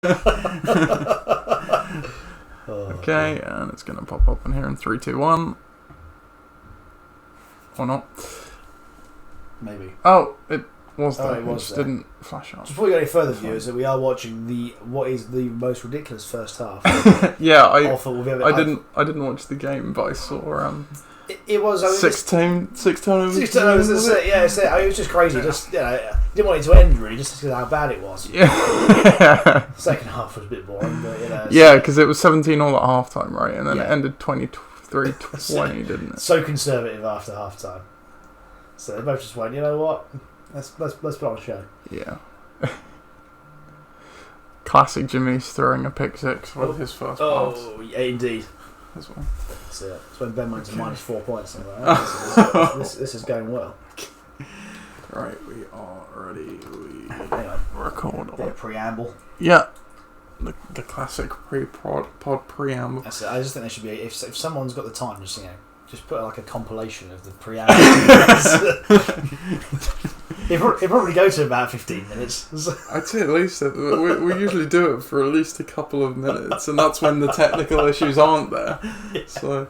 Okay, and it's going to pop up in here in 3, 2, 1. Or not. Maybe. Oh, it was there. It was just there. Didn't flash up. Just before we go any further, viewers, that we are watching what is the most ridiculous first half. Yeah, I didn't watch the game, but I saw it was 6 turnovers. 6 turnovers. That's it. Yeah, it was just crazy. Just didn't want it to end really, just because of how bad it was. Yeah. Second half was a bit boring, but Yeah, because it was 17 all at half time, right? And then it ended 23-20, didn't it? So conservative after half time. So they both just went, you know what? Let's put on a show. Yeah. Classic Jimmy's throwing a pick six with his first pass. Oh, yeah, indeed. As well. That's it. It's when Ben went to -4 points. I'm like, this is going well. Right, we are ready. We Anyway, record. bit of preamble. Yeah. The classic pod preamble. That's it. I just think there should be, if someone's got the time, just put like a compilation of the preamble. It'll probably go to about 15 minutes. I'd say at least we usually do it for at least a couple of minutes, and that's when the technical issues aren't there. Yeah. So,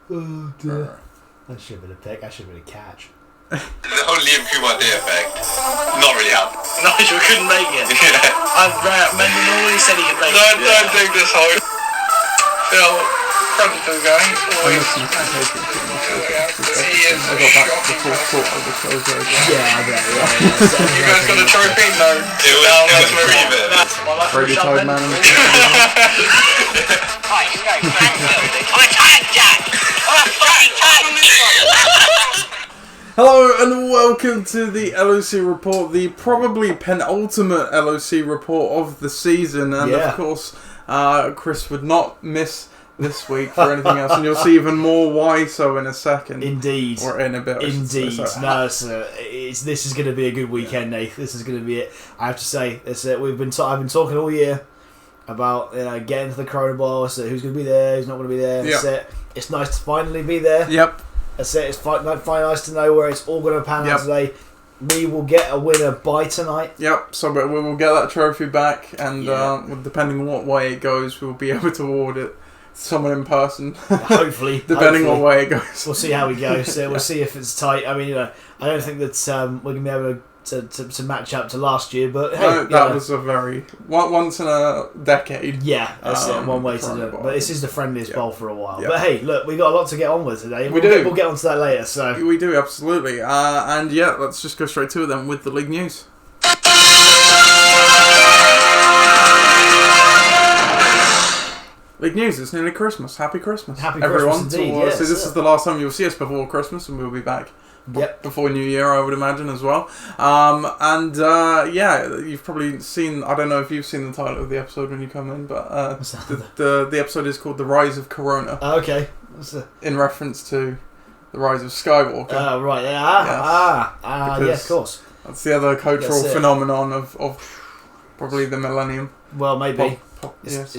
oh dear, that should have been a pick. That should have been a catch. The whole Liam Kumar Day effect, not really happened. Nigel couldn't make it. Yeah. I remember normally said he could make it. Don't take this whole Phil Predator going. I listened to the He is I got back to the fourth quarter of the show. Yeah, I bet. You guys got a trophy? No. It was Marina. Radio Tide Man. Hello and welcome to the LOC Report, the probably penultimate LOC report of the season, and of course Chris would not miss this week for anything else, and you'll see even more why so in a second. Indeed. Or in a bit. Indeed. No, this is going to be a good weekend, Nate. This is going to be it. I have to say, I've been talking all year about getting to the Corona Bowl. So who's going to be there? Who's not going to be there? That's it. It's nice to finally be there. Yep. That's it. It's finally nice to know where it's all going to pan out today. We will get a winner by tonight. Yep, so we will get that trophy back, and depending on what way it goes, we'll be able to award it to someone in person. Hopefully. Depending on where it goes. We'll see how we go. So we'll see if it's tight. I mean, I don't think that we're going to be able to match up to last year, but hey. No, that was a very... once in a decade. Yeah, that's it. One way to do it. But this is the friendliest bowl for a while. Yep. But hey, look, we got a lot to get on with today. We'll get onto that later. So we do, absolutely. And yeah, let's just go straight to it then with the league news. League news, it's nearly Christmas. Happy Christmas. Happy everyone. Christmas indeed, So this is the last time you'll see us before Christmas, and we'll be back before New Year, I would imagine, as well. You've probably seen, I don't know if you've seen the title of the episode when you come in, but the episode is called The Rise of Corona. Okay. In reference to the rise of Skywalker. Oh, right. Yes, of course. That's the other cultural phenomenon of probably the millennium. Well, maybe. It's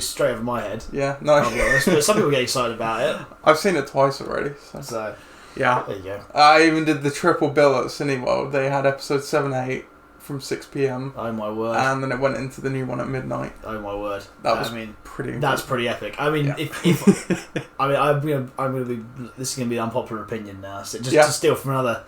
straight over my head. Yeah, no. I'll be honest, but some people get excited about it. I've seen it twice already. So yeah. There you go. I even did the triple bill at Cineworld. They had episode 7 and 8 from 6 p.m. Oh my word. And then it went into the new one at midnight. Oh my word. That was pretty incredible. That's pretty epic. I mean, if I'm gonna be, this is gonna be an unpopular opinion now. So just to steal from another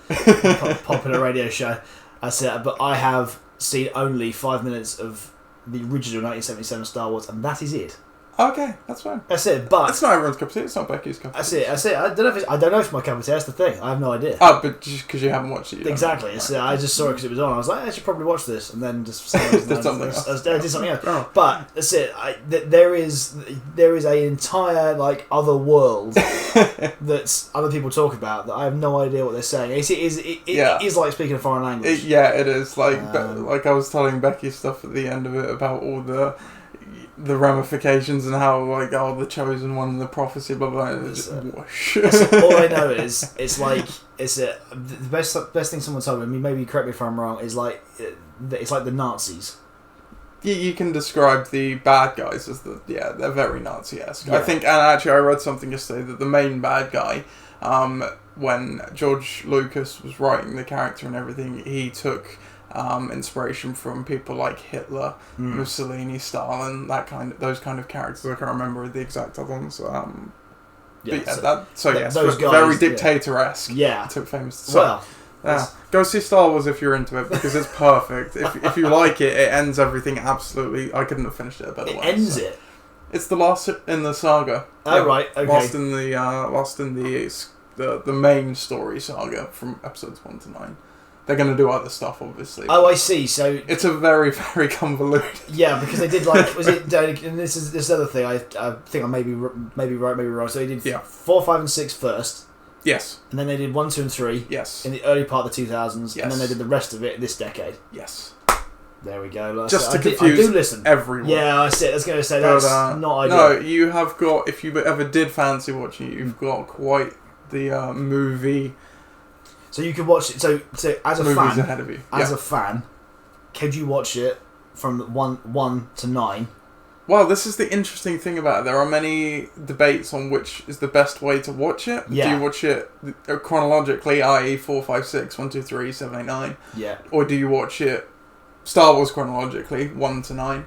popular radio show, I said, but I have seen only 5 minutes of the original 1977 Star Wars, and that is it. Okay, that's fine. That's it. But it's not everyone's cup of tea. It's not Becky's cup of tea. That's it. I don't know if it's my cup of tea. That's the thing. I have no idea. Oh, but just because you haven't watched it. Exactly. I just saw it because it was on. I was like, I should probably watch this, and then just I did something else. Oh. But that's it. There is an entire other world that other people talk about that I have no idea what they're saying. It is like speaking a foreign language. It is like I was telling Becky stuff at the end of it about all the ramifications and how the chosen one and the prophecy blah blah whoosh. All I know is the best thing someone told me. I mean, maybe correct me if I'm wrong. Is it's like the Nazis. You can describe the bad guys as they're very Nazi-esque. Yeah. I think, and actually I read something yesterday that the main bad guy, when George Lucas was writing the character and everything, he took inspiration from people like Hitler, Mussolini, Stalin, those kind of characters. I can't remember the exact other ones. Those guys, very dictator-esque. Yeah. Took famous. So, go see Star Wars if you're into it, because it's perfect. if you like it, it ends everything absolutely. I couldn't have finished it a better way. It ends it. It's the last in the saga. Oh right, okay. Last in the main story saga from episodes 1 to 9. They're going to do other stuff, obviously. Oh, I see. So it's a very, very convoluted. Yeah, because they did was it? And this other thing. I think I may be right, maybe wrong. So they did 4, 5, and 6 first. Yes. And then they did 1, 2, and 3. Yes. In the early part of the 2000s. Yes. And then they did the rest of it this decade. Yes. There we go. Just to confuse I do listen. everyone. Yeah, I was going to say that's not ideal. No, you have got. If you ever did fancy watching it, you've got quite the movie. So you could watch it. So as a fan, ahead of you. A fan, could you watch it from 1 to 9? Well, this is the interesting thing about it. There are many debates on which is the best way to watch it. Yeah. Do you watch it chronologically, i.e. 4, 5, 6, 1, 2, 3, 7, 8, 9? Yeah. Or do you watch it Star Wars chronologically, 1 to 9?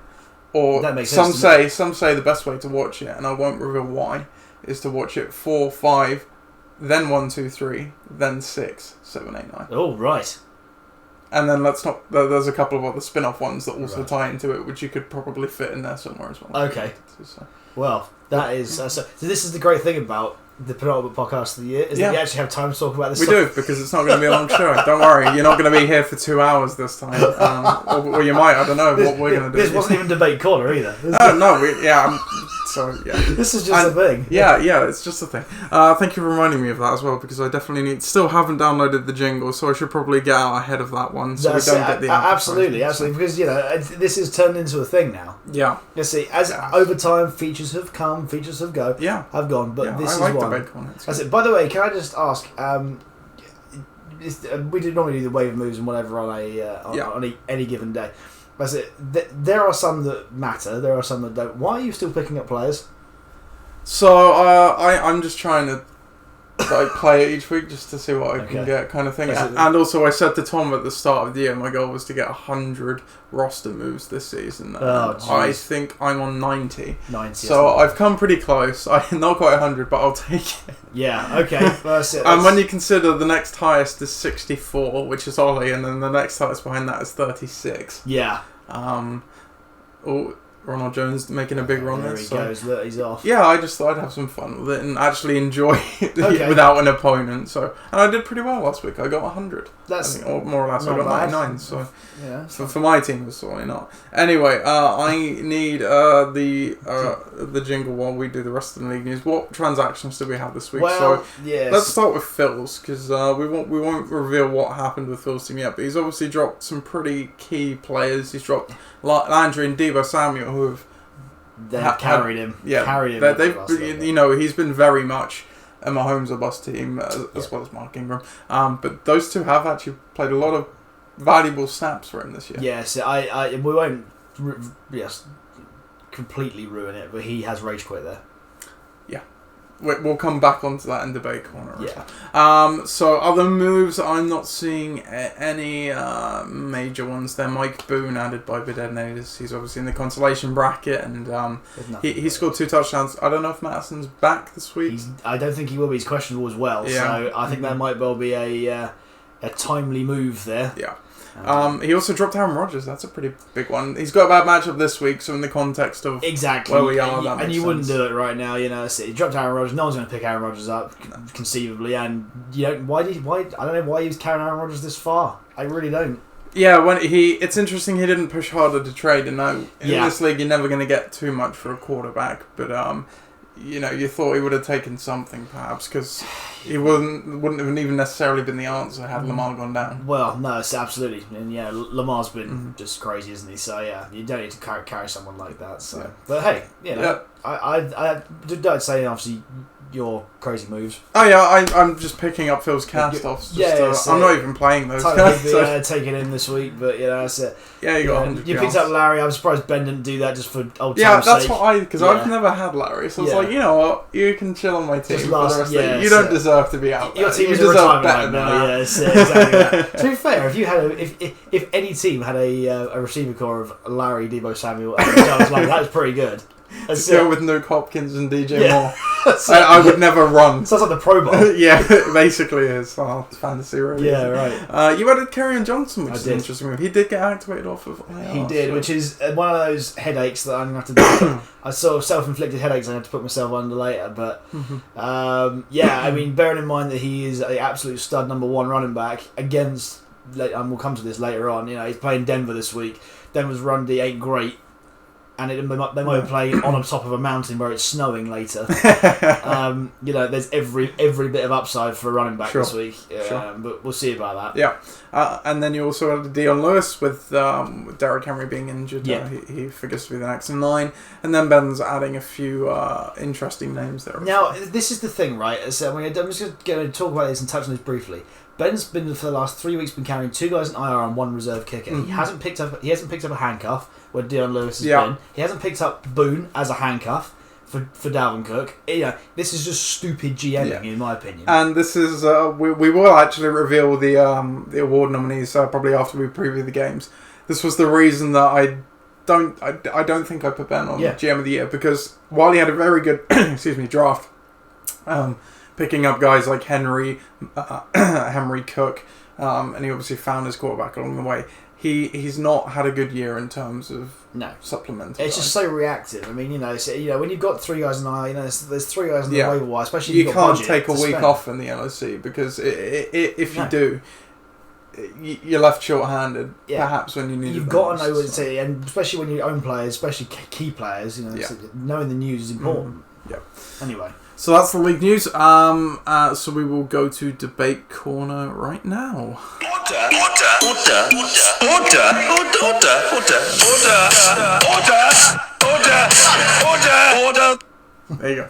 Or that makes some sense say the best way to watch it, and I won't reveal why, is to watch it 4, 5, then 1, 2, 3, then 6, 7, 8, 9. Oh, right. And then there's a couple of other spin-off ones that also tie into it, which you could probably fit in there somewhere as well. Okay. Well, that is... so this is the great thing about the penultimate podcast of the year, is that you actually have time to talk about this stuff. We do, because it's not going to be a long show. Don't worry, you're not going to be here for 2 hours this time. Or you might, I don't know what we're going to do. This wasn't even Debate Corner either. This is just a thing. Yeah, it's just a thing. Thank you for reminding me of that as well, because I definitely still haven't downloaded the jingle, so I should probably get out ahead of that one, so we don't get the absolutely, because this is turned into a thing now. Yeah. You see, over time, features have come, features have gone, but this is one. That's it. By the way, can I just ask? We do normally do the wave moves and whatever on any given day. That's it. There are some that matter. There are some that don't. Why are you still picking up players? So I'm just trying to play it each week just to see what I can get, kind of thing. And also, I said to Tom at the start of the year, my goal was to get 100 roster moves this season. I think I'm on 90. So I've come pretty close. I'm not quite 100, but I'll take it. Yeah. Okay. That's it. And when you consider the next highest is 64, which is Ollie, and then the next highest behind that is 36. Yeah. Ronald Jones making a big run there. There he goes. Look, he's off. Yeah, I just thought I'd have some fun with it and actually enjoy it without an opponent. So, and I did pretty well last week. I got 100. That's or more or less. I got 99. So, yeah, for my team, was certainly not. Anyway, I need the jingle while we do the rest of the league news. What transactions do we have this week? Well, let's start with Phil's, because we won't reveal what happened with Phil's team yet. But he's obviously dropped some pretty key players. He's dropped Landry and Deebo Samuel, who have carried him. Yeah, carried him. They've he's been very much a Mahomes or bust team as well as Mark Ingram. But those two have actually played a lot of valuable snaps for him this year. Yes, we won't completely ruin it, but he has rage quit there. Yeah. We'll come back onto that in debate corner. Yeah. So other moves, I'm not seeing any major ones there. Mike Boone added by Bidednades. He's obviously in the consolation bracket, and he scored 2 touchdowns. I don't know if Madison's back this week. I don't think he will be. He's questionable as well. Yeah. So I think that might well be a timely move there. Yeah. He also dropped Aaron Rodgers. That's a pretty big one. He's got a bad matchup this week, so in the context of where we are, and you wouldn't do it right now. He dropped Aaron Rodgers. No one's going to pick Aaron Rodgers up conceivably, and why? I don't know why he was carrying Aaron Rodgers this far. I really don't. Yeah, it's interesting he didn't push harder to trade, and in this league you're never going to get too much for a quarterback, but you thought he would have taken something perhaps, because he wouldn't have even necessarily been the answer had Lamar gone down. Well, no, it's absolutely, and Lamar's been just crazy, isn't he? So you don't need to carry someone like that. So, but hey, I don't say obviously your crazy moves. Oh yeah, I'm just picking up Phil's cast-offs. I'm not even playing those. Taking him this week, but that's it. Yeah, you got 100 You picked up Larry. I'm surprised Ben didn't do that just for old time's sake. Yeah, that's what because I've never had Larry, so it's like, you know what, you can chill on my team for the rest of the year. You don't deserve to be out there. Your team you deserve better than that. Yeah, exactly that. To be fair, if you had if any team had a receiver core of Larry, Deebo Samuel, and Stubbs, that was pretty good. To go with Luke Hopkins and DJ Moore. I would never run. Sounds like the Pro Bowl. Yeah, it basically is. Oh, it's fantasy, really. Yeah, right. You added Kerryon Johnson, which is an interesting move. He did get activated off of IR. He did, which is one of those headaches that I'm going to have to do. I sort of self-inflicted headaches I have to put myself under later. But, I mean, bearing in mind that he is an absolute stud number 1 running back against, and we'll come to this later on, he's playing Denver this week. Denver's run D ain't great. And they might be playing on top of a mountain where it's snowing later. There's every bit of upside for a running back this week. But we'll see about that. Yeah. And then you also had Dion Lewis with Derrick Henry being injured. Yeah. He figures to be the next in line. And then Ben's adding a few interesting names there. Now, this is the thing, right? So I'm just going to talk about this and touch on this briefly. Ben's been for the last 3 weeks been carrying 2 guys in IR and 1 reserve kicker. Mm-hmm. He hasn't picked up a handcuff where Dion Lewis has been. He hasn't picked up Boone as a handcuff for Dalvin Cook. This is just stupid GMing in my opinion. And this is we will actually reveal the award nominees probably after we preview the games. This was the reason that I don't think I put Ben on GM of the year, because while he had a very good draft. Picking up guys like Henry Cook, and he obviously found his quarterback along the way. He's not had a good year in terms of supplementing. It's just so reactive. I mean, when you've got 3 guys in IR, there's 3 guys in the waiver wire, especially if you you've got can't take a week off in the LOC, because if you do, you're left short-handed. Perhaps when you need. You've got to know what to say, and especially when you own players, especially key players. Knowing the news is important. Anyway. So that's the league news. So we will go to Debate Corner right now. Order. There you go.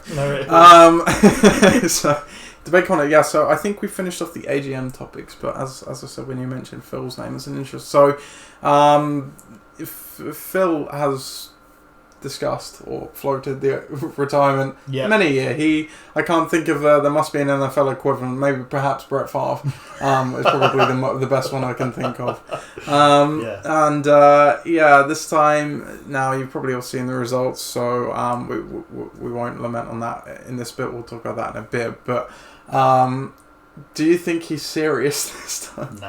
So Debate Corner, so I think we finished off the AGM topics, but as I said, when you mentioned Phil's name as an interest, so if Phil has discussed or floated the retirement many a year. I can't think of there must be an NFL equivalent, maybe perhaps Brett Favre is probably the best one I can think of. This time now you've probably all seen the results, so we won't lament on that in this bit. We'll talk about that in a bit, but do you think he's serious this time?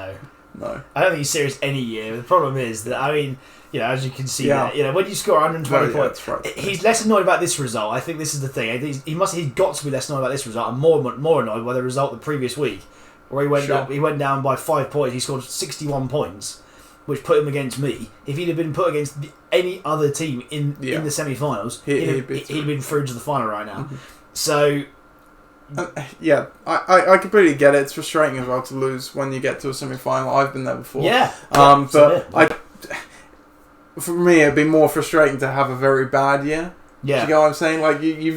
No, I don't think he's serious any year. The problem is that, I mean, as you can see, when you score 120 points, he's less annoyed about this result. I think this is the thing. I think he's got to be less annoyed about this result and more annoyed by the result the previous week, where he went down by 5 points. He scored 61 points, which put him against me. If he'd have been put against any other team in the semi-finals, he'd been through to the final right now. Mm-hmm. So. I completely get it. It's frustrating as well to lose when you get to a semi-final. I've been there before. For me, it'd be more frustrating to have a very bad year. Yeah, you know what I'm saying? Like he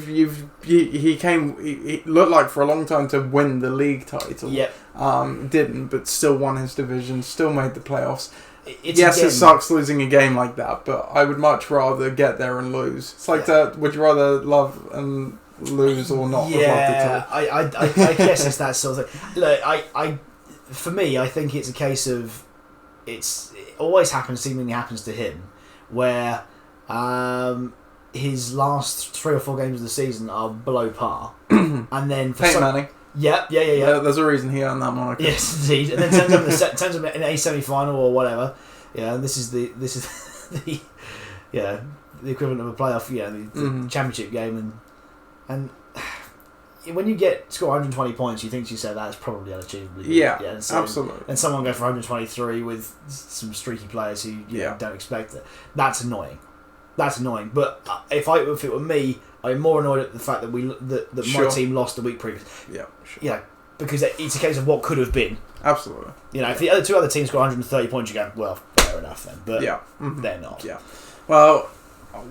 looked like for a long time to win the league title. Didn't, but still won his division. Still made the playoffs. It sucks losing a game like that, but I would much rather get there and lose. It's like would you rather love and lose or not? I guess it's that sort of thing. Look, for me, I think it's a case of it seemingly happens to him, where his last 3 or 4 games of the season are below par, and then for Peyton Manning. Yeah. There's a reason he earned that moniker. Yes, indeed. And then turns him in a semi-final or whatever. Yeah, this is the equivalent of a playoff. The championship game, and when you score 120 points, you think to yourself that's probably unachievable. Absolutely. And someone go for 123 with some streaky players who don't expect it. That's annoying. But if it were me, I'm more annoyed at the fact that my team lost the week previous. Because it's a case of what could have been. Absolutely. If the other teams got 130 points, you go, well, fair enough then. But they're not. Yeah. Well,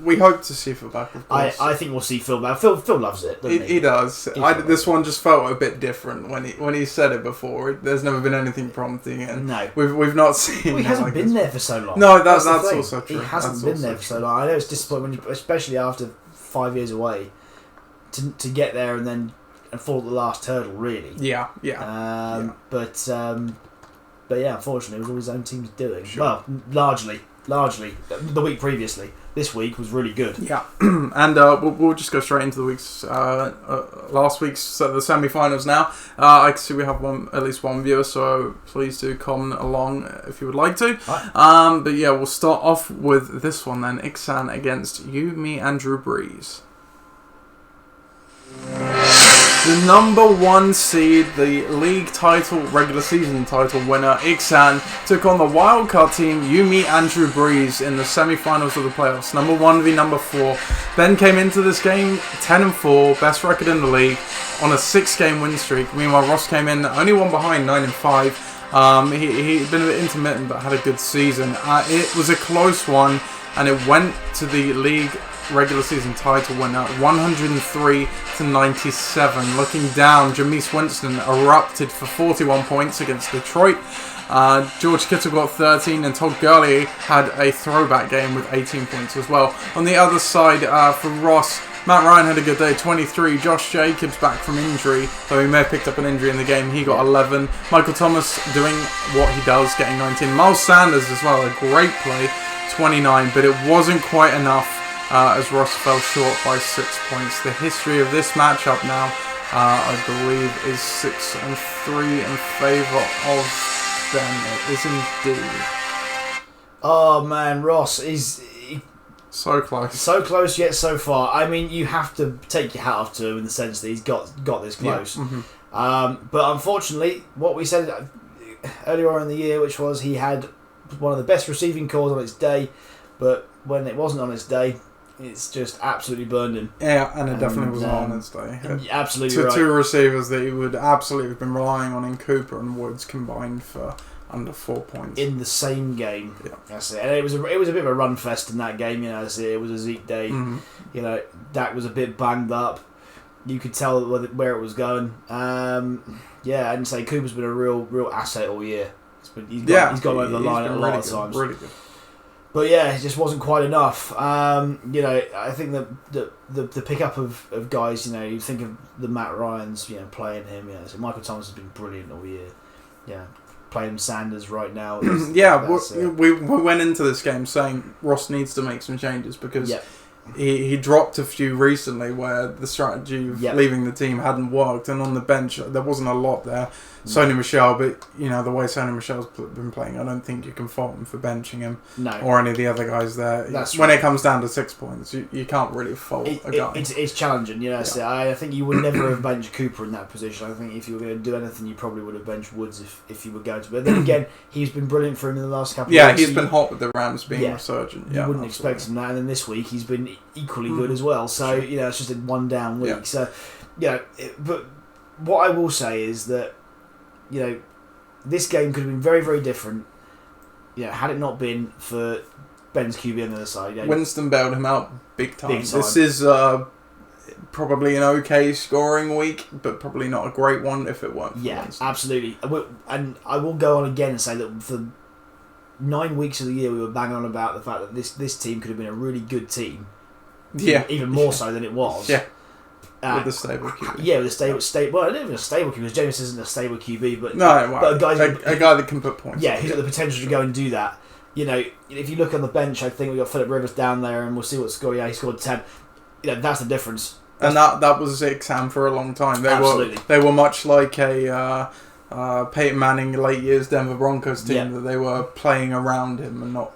we hope to see Phil back, of course. I think we'll see Phil back. Phil loves it, doesn't he? He does. This one just felt a bit different when he said it before. There's never been anything prompting, and no, we've not seen. He hasn't been there for so long. No, that's also true. He hasn't been there for so long. I know it's disappointing, especially after 5 years away, to get there and then fall at the last hurdle. Really. Yeah. But yeah, unfortunately, it was all his own team's doing. Sure. Well, largely the week previously. This week was really good. Yeah, and we'll just go straight into the week's last week's the semi-finals now. I can see we have at least one viewer, so please do comment along if you would like to. Right. But yeah, we'll start off with this one then. Ixan against you, me, and Drew Brees. The number 1 seed, the league title, regular season title winner, Ixan, took on the wildcard team, Yumi and Drew Brees, in the semi-finals of the playoffs. Number 1 v number 4. Ben came into this game 10-4, best record in the league, on a 6-game win streak. Meanwhile, Ross came in only one behind, 9-5. He'd been a bit intermittent, but had a good season. It was a close one, and it went to the league regular season title winner, 103-97. Looking down, Jameis Winston erupted for 41 points against Detroit. George Kittle got 13, and Todd Gurley had a throwback game with 18 points as well. On the other side, for Ross, Matt Ryan had a good day, 23. Josh Jacobs back from injury, though he may have picked up an injury in the game. He got 11. Michael Thomas doing what he does, getting 19. Miles Sanders as well, a great play, 29, but it wasn't quite enough. As Ross fell short by 6 points. The history of this matchup now, I believe, is 6-3 in favour of them. It is indeed. Oh man, Ross is so close. So close yet so far. I mean, you have to take your hat off to him in the sense that he's got this close. Yeah. Mm-hmm. But unfortunately, what we said earlier on in the year, which was he had one of the best receiving calls on its day, but when it wasn't on its day, it's just absolutely burned him. Yeah, and it definitely was on its day. Absolutely right. Two receivers that he would absolutely have been relying on in Cooper and Woods combined for under 4 points. In the same game. Yeah. That's it. And it was a bit of a run fest in that game, you know. It was a Zeke day. Mm-hmm. You know, Dak was a bit banged up. You could tell where it was going. Yeah, and say Cooper's been a real asset all year. He's gone over the line a lot of times. Really good. But yeah, it just wasn't quite enough. You know, I think that the pickup of guys, you know, you think of the Matt Ryans, you know, playing him. You know, so Michael Thomas has been brilliant all year. Yeah, playing Sanders right now. We went into this game saying Ross needs to make some changes because he dropped a few recently where the strategy of leaving the team hadn't worked, and on the bench there wasn't a lot there. Sony Michel, but you know the way Sony Michel's been playing, I don't think you can fault him for benching him or any of the other guys there. When it comes down to 6 points, you can't really fault a guy. It's challenging, you know. So I think you would never have benched Cooper in that position. I think if you were going to do anything, you probably would have benched Woods if you were going to. But then again, he's been brilliant for him in the last couple of weeks. Yeah, he's been hot with the Rams being resurgent. You wouldn't expect him that, and then this week he's been equally good as well. So you know, it's just a one down week. So you know, but what I will say is that you know, this game could have been very, very different. You know, had it not been for Ben's QB on the other side. You know, Winston bailed him out big time. This is probably an okay scoring week, but probably not a great one if it weren't for Winston. Absolutely. And I will go on again and say that for 9 weeks of the year we were banging on about the fact that this team could have been a really good team. Yeah. Even more so than it was. Yeah. With the stable QB. Yeah, with a stable. Well, not even a stable QB, because Jameis isn't a stable QB, but but a guy that can put points. Yeah, who's got the potential to go and do that. You know, if you look on the bench, I think we got Phillip Rivers down there, and we'll see what score. Yeah, he scored 10. You know, that's the difference. And that was Ixan for a long time. They were much like a Peyton Manning late years Denver Broncos team that they were playing around him and not.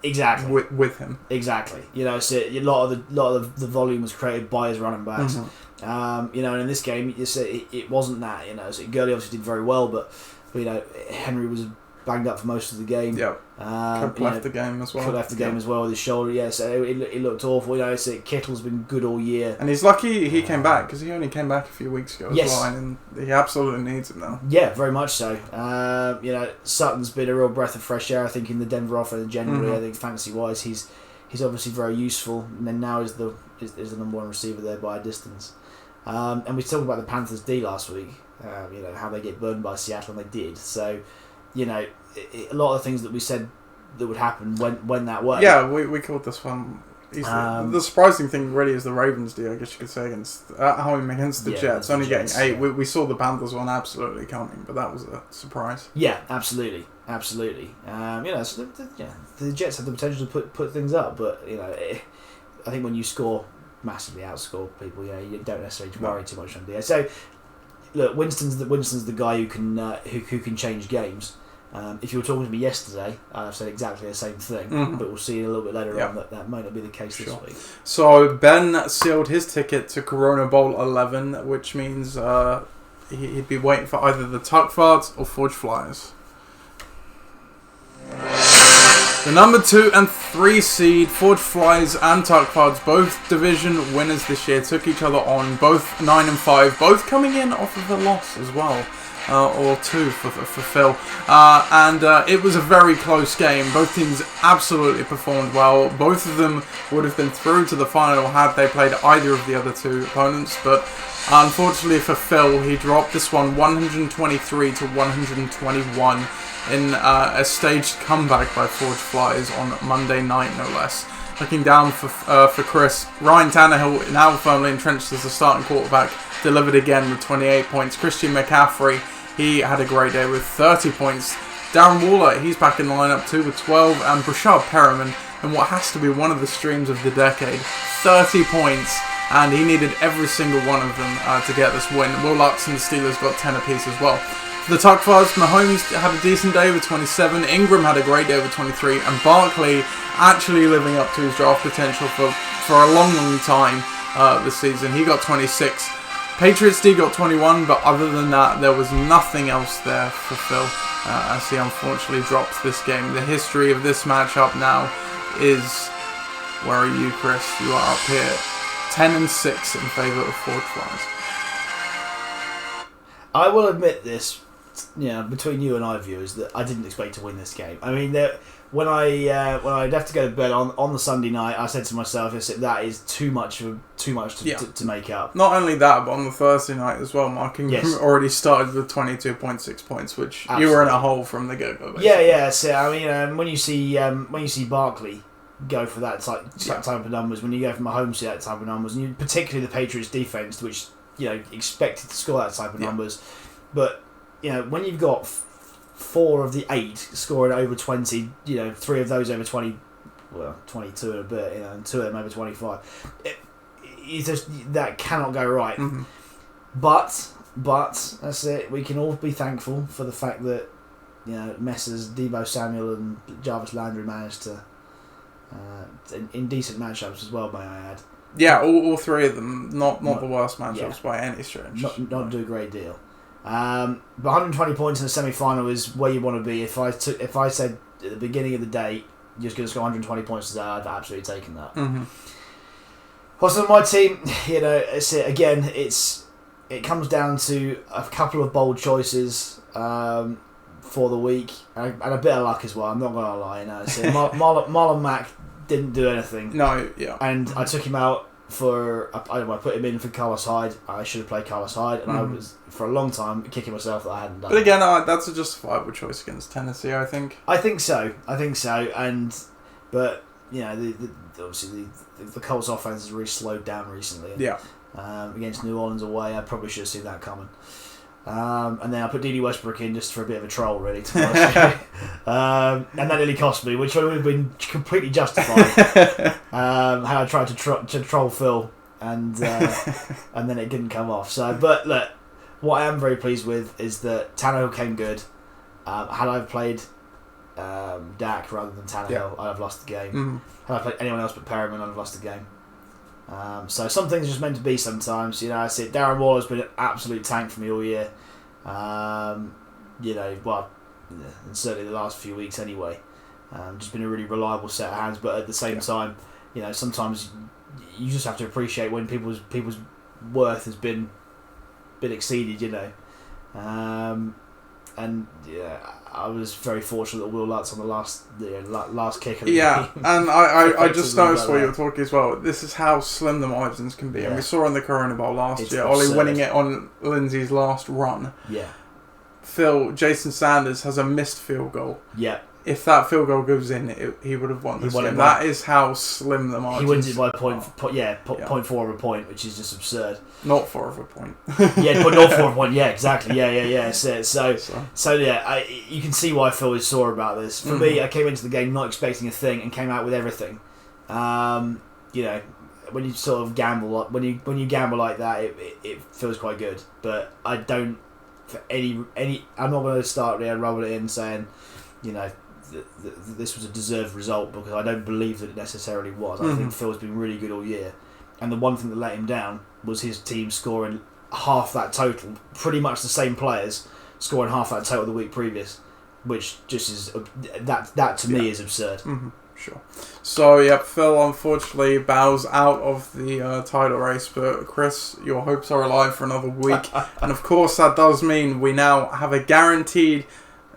Exactly. With him. Exactly. You know, so a lot of the volume was created by his running backs. Mm-hmm. You know, and in this game, you say it wasn't that. You know, so Gurley obviously did very well, but you know, Henry was banged up for most of the game. Yeah. Could have left the game as well. Could have left the game as well with his shoulder. Yeah, so it looked awful. You know, so Kittle's been good all year, and he's lucky he came back because he only came back a few weeks ago as well, and he absolutely needs it now. Yeah, very much so. You know, Sutton's been a real breath of fresh air. I think in the Denver offense generally, I think fantasy wise, he's he's obviously very useful, and then now is the number one receiver there by a distance. And we talked about the Panthers D last week. How they get burned by Seattle, and they did. So, a lot of things that we said that would happen when that way. Yeah, we called this one. The surprising thing really is the Ravens do, I guess you could say, at home against the Jets, only getting 8. Yeah. We saw the Panthers one absolutely coming, but that was a surprise. Yeah, absolutely. So the Jets have the potential to put things up, but I think when you massively outscore people, you don't necessarily worry too much on the. So look, Winston's the guy who can change games. If you were talking to me yesterday, I've said exactly the same thing, but we'll see a little bit later on that might not be the case this week. So Ben sealed his ticket to Corona Bowl 11, which means he'd be waiting for either the Tuck Farts or Forge Flyers. The number 2 and 3 seed, Forge Flies and Tuck Farts, both division winners this year, took each other on, both 9 and 5, both coming in off of a loss as well. Or 2 for Phil. And it was a very close game. Both teams absolutely performed well. Both of them would have been through to the final had they played either of the other 2 opponents. But unfortunately for Phil, he dropped this one 123 to 121 in a staged comeback by Forge Flies on Monday night, no less. Looking down for Chris, Ryan Tannehill, now firmly entrenched as the starting quarterback, delivered again with 28 points. Christian McCaffrey, he had a great day with 30 points. Darren Waller, he's back in the lineup too with 12. And Brashard Perriman, in what has to be one of the streams of the decade, 30 points. And he needed every single one of them to get this win. Will Lutz and the Steelers got 10 apiece as well. For the Tuck Farts, Mahomes had a decent day with 27. Ingram had a great day with 23. And Barkley actually living up to his draft potential for a long, long time this season. He got 26. Patriots D got 21, but other than that, there was nothing else there for Phil as he unfortunately dropped this game. The history of this matchup now is, where are you, Chris? You are up here. 10 and 6 in favour of Forge Flies. I will admit this, between you and I, viewers, that I didn't expect to win this game. I mean, when I'd have to go to bed on the Sunday night, I said to myself, that is too much to make up. Not only that, but on the Thursday night as well, Mark Ingram already started with 22.6 points, which Absolutely. You were in a hole from the get-go. Basically. Yeah. So I mean, when you see Barkley go for that type of numbers, when you go from Mahomes to that type of numbers, and particularly the Patriots defense, which expected to score that type of numbers, but when you've got 4 of the 8 scoring over 20, 3 of those over 20, 22 and a bit, and 2 of them over 25. That cannot go right. Mm-hmm. But that's it. We can all be thankful for the fact that Messrs. Deebo Samuel and Jarvis Landry managed to in decent matchups as well, may I add. Yeah, all 3 of them, not the worst matchups by any stretch. Not do a great deal. But 120 points in the semi-final is where you want to be. If I said at the beginning of the day you're just going to score 120 points today, I'd have absolutely taken that. Mm-hmm. Also, my team, it comes down to a couple of bold choices for the week and a bit of luck as well. I'm not going to lie. Marlon Mack didn't do anything. No, yeah. And I took him out I put him in for Carlos Hyde. I should have played Carlos Hyde, and I was for a long time kicking myself that I hadn't done. But again, that's a justifiable choice against Tennessee, I think. I think so, but obviously the Colts offense has really slowed down recently. Yeah. Against New Orleans away, I probably should have seen that coming. And then I put D.D. Westbrook in just for a bit of a troll, really, to be honest with you. And that nearly cost me, which would have been completely justified. How I tried to troll Phil, and then it didn't come off. So, but look, what I am very pleased with is that Tannehill came good. Had I played Dak rather than Tannehill, I'd have lost the game. Mm-hmm. Had I played anyone else but Perriman, I'd have lost the game. So some things are just meant to be sometimes. I see Darren Waller's been an absolute tank for me all year. And certainly the last few weeks anyway. Just been a really reliable set of hands, but at the same time, sometimes you just have to appreciate when people's worth has been exceeded. I was very fortunate that Will Lutz on the last kick. Yeah, and I just noticed what you were talking as well. This is how slim the margins can be. And we saw in the Corona Bowl last year, Ollie winning it on Lindsay's last run. Yeah. Jason Sanders has a missed field goal. Yeah. If that field goal goes in, he would have won this game. That is how slim the margins. He wins it by 0.4 of a point, which is just absurd. Not 4 of a point. Yeah, but not 4 of a point. Yeah, exactly. Yeah. So yeah, you can see why Phil is sore about this. For me, I came into the game not expecting a thing and came out with everything. You know, when you sort of gamble, when you gamble like that, it feels quite good. But I don't for any. I'm not going to start there rubbing it in saying, you know, this was a deserved result, because I don't believe that it necessarily was. I think Phil's been really good all year, and the one thing that let him down was his team scoring half that total, pretty much the same players scoring half that total the week previous, which just is that to me is absurd. Sure. So Phil unfortunately bows out of the title race, but Chris, your hopes are alive for another week, and of course that does mean we now have a guaranteed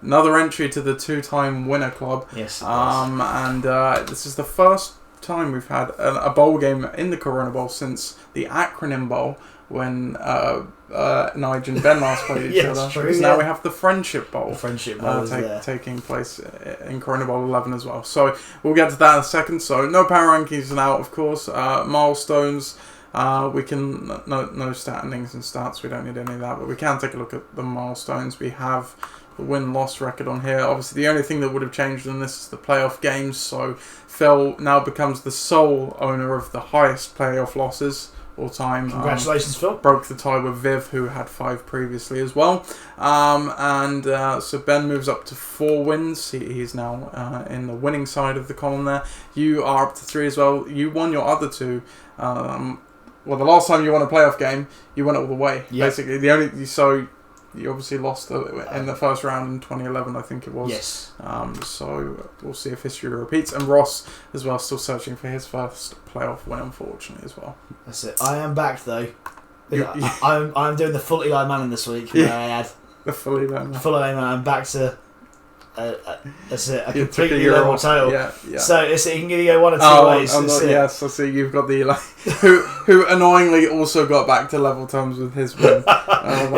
another entry to the 2-time winner club. Yes. And this is the first time we've had a bowl game in the Corona Bowl since the acronym bowl, when Nigel and Ben last played each other. True, because now we have the Friendship Bowl. The Friendship Bowl taking place in Corona Bowl 11 as well. So we'll get to that in a second. So no power rankings now, of course. Milestones. We can no standings and stats. We don't need any of that, but we can take a look at the milestones. We have the win-loss record on here. Obviously, the only thing that would have changed in this is the playoff games. So Phil now becomes the sole owner of the highest playoff losses all time. Congratulations, Phil. Broke the tie with Viv, who had 5 previously as well. So Ben moves up to 4 wins. He's now in the winning side of the column there. You are up to 3 as well. You won your other 2. The last time you won a playoff game, you went all the way. Yep. Basically, you obviously lost in the first round in 2011, I think it was. Yes. So we'll see if history repeats. And Ross as well, still searching for his first playoff win, unfortunately, as well. That's it. I am back though. I'm doing the full Eli Manning this week. Yeah. The full Eli Manning. Full Eli Manning. I'm back to. That's it. A completely level total. Yeah. So it can either go one or two ways. Yes, I see. You've got the Eli, who annoyingly also got back to level terms with his win. And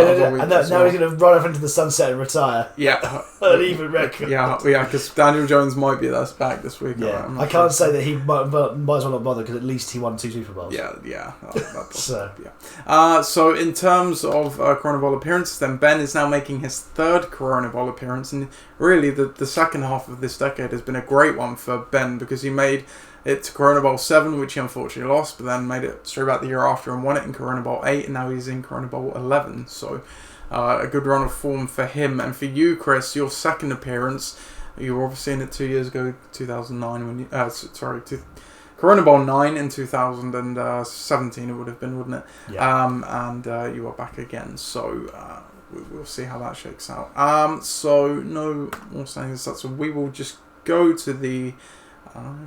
now he's going to run off into the sunset and retire. Yeah, an even record. Yeah, because Daniel Jones might be back this week. Yeah, I can't say that he might as well not bother, because at least he won 2 Super Bowls. Yeah. So in terms of Corona Bowl appearances, then Ben is now making his 3rd Corona Bowl appearance, and really the second half of this decade has been a great one for Ben, because he made it to Corona Bowl 7, which he unfortunately lost, but then made it straight back the year after and won it in Corona Bowl 8, and now he's in Corona Bowl 11. So a good run of form for him. And for you, Chris, your 2nd appearance, you were obviously in it 2 years ago, 2009, when you Corona Bowl 9 in 2017 it would have been, wouldn't it? Yeah. And you are back again. So we'll see how that shakes out. So no more saying this. So we will just go to the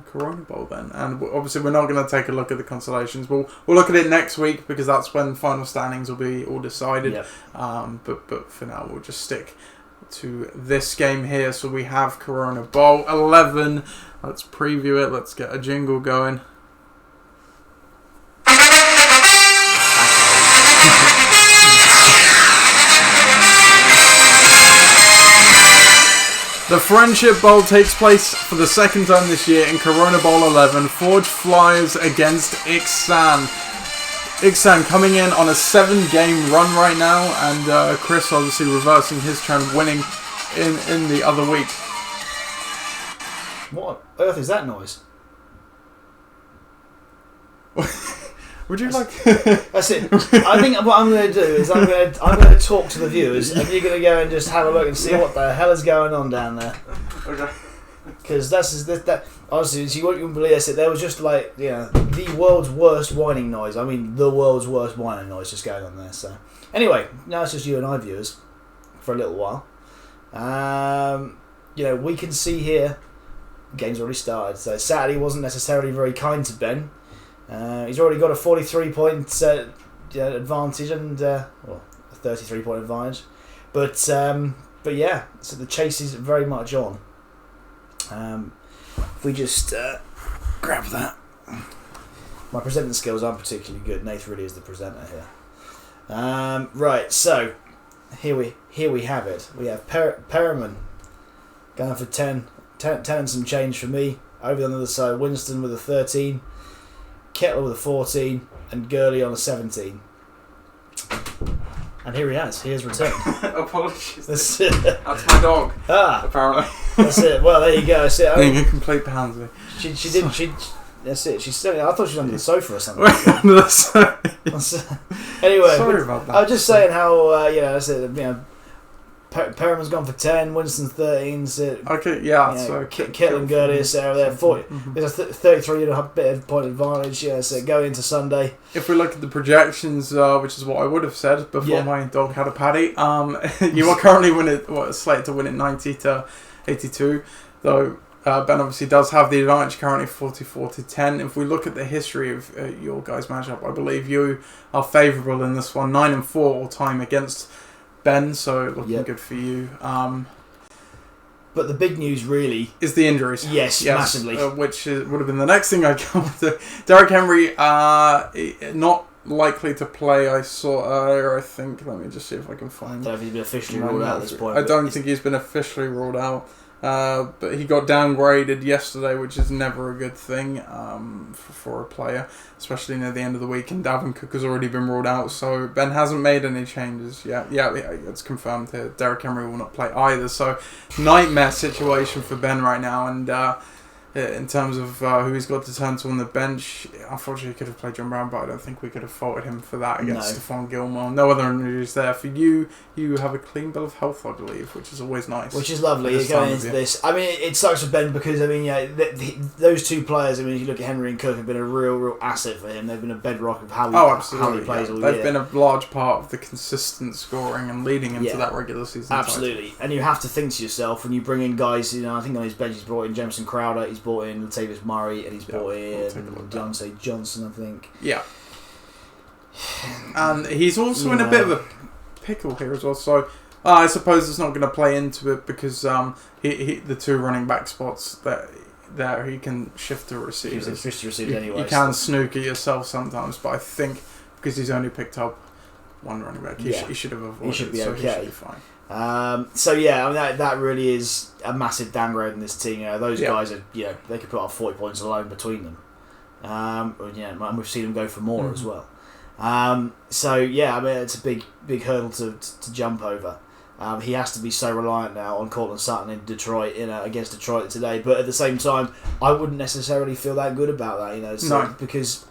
Corona Bowl then, and obviously we're not going to take a look at the consolations. We'll look at it next week, because that's when final standings will be all decided. Yep. But for now we'll just stick to this game here. So we have Corona Bowl 11. Let's preview it. Let's get a jingle going. The Friendship Bowl takes place for the 2nd time this year in Corona Bowl 11. Forge Flyers against Ixsan. Ixsan coming in on a 7-game run right now, and Chris obviously reversing his trend, winning in the other week. What on earth is that noise? Would you like? That's it. I think what I'm going to do is I'm going to talk to the viewers, and you're going to go and just have a look and see what the hell is going on down there. Okay. Because that honestly, you won't believe this. There was just the world's worst whining noise. I mean, the world's worst whining noise just going on there. So anyway, now it's just you and I, viewers, for a little while. We can see here, the game's already started. So Saturday wasn't necessarily very kind to Ben. He's already got a 43-point advantage and a 33-point advantage. But But yeah, so the chase is very much on. If we just grab that. My presenting skills aren't particularly good. Nathan really is the presenter here. Right, so here we have it. We have Perriman going for 10 and some change for me. Over on the other side, Winston with a 13, Kettler with a 14, and Gurley on a 17. And here he has returned. Apologies. That's it. That's my dog. Apparently. That's it. Well, there you go. That's it. Being a complete pansy. She didn't. That's it. She's still. I thought she was under the sofa or something. Anyway, sorry about that. I was just saying how that's it. Perriman's gone for 10, Winston's 13. So, okay, yeah. So Kittle and Gurley are there. 40. There's a 33 and a bit of point advantage. Yeah, so going into Sunday. If we look at the projections, which is what I would have said before my dog had a paddy, you are currently slated to win it 90-82. Though Ben obviously does have the advantage currently 44-10. If we look at the history of your guys' matchup, I believe you are favourable in this one. 9-4 all time against Ben, so looking good for you. But the big news really is the injuries. Yes, massively. Which would have been the next thing I come to. Derrick Henry, not likely to play. I saw earlier, I think. Let me just see if I can find. I don't know if he's been officially ruled out at this point. I don't think he's been officially ruled out. But he got downgraded yesterday, which is never a good thing for a player, especially near the end of the week. And Dalvin Cook has already been ruled out, so Ben hasn't made any changes yet. Yeah, it's confirmed here. Derrick Henry will not play either. So nightmare situation for Ben right now. And in terms of who he's got to turn to on the bench, unfortunately he could have played John Brown, but I don't think we could have faulted him for that against Stephon Gilmore. No other injuries there. For you have a clean bill of health, I believe, which is always nice. Which is lovely going into this. I mean, it sucks for Ben because, I mean, those two players, I mean, if you look at Henry and Cook, have been a real asset for him. They've been a bedrock of how he plays all year. They've been a large part of the consistent scoring and leading into that regular season Absolutely. title. And you have to think to yourself, when you bring in guys, I think on his bench he's brought in Jameson Crowder, he's brought in Latavius Murray, and he's brought in Deontay Johnson, I think. Yeah. And he's also in a bit of a pickle here as well, so I suppose it's not going to play into it because the two running back spots there he can shift to receivers. Anyway. You can snooker yourself sometimes, but I think because he's only picked up one running back, he should have avoided. He should be okay. He should be fine. I mean that really is a massive downgrade in this team. Those guys are they could put up 40 points alone between them. And we've seen them go for more as well. I mean it's a big hurdle to jump over. He has to be so reliant now on Cortland Sutton in Detroit against Detroit today. But at the same time, I wouldn't necessarily feel that good about that. Because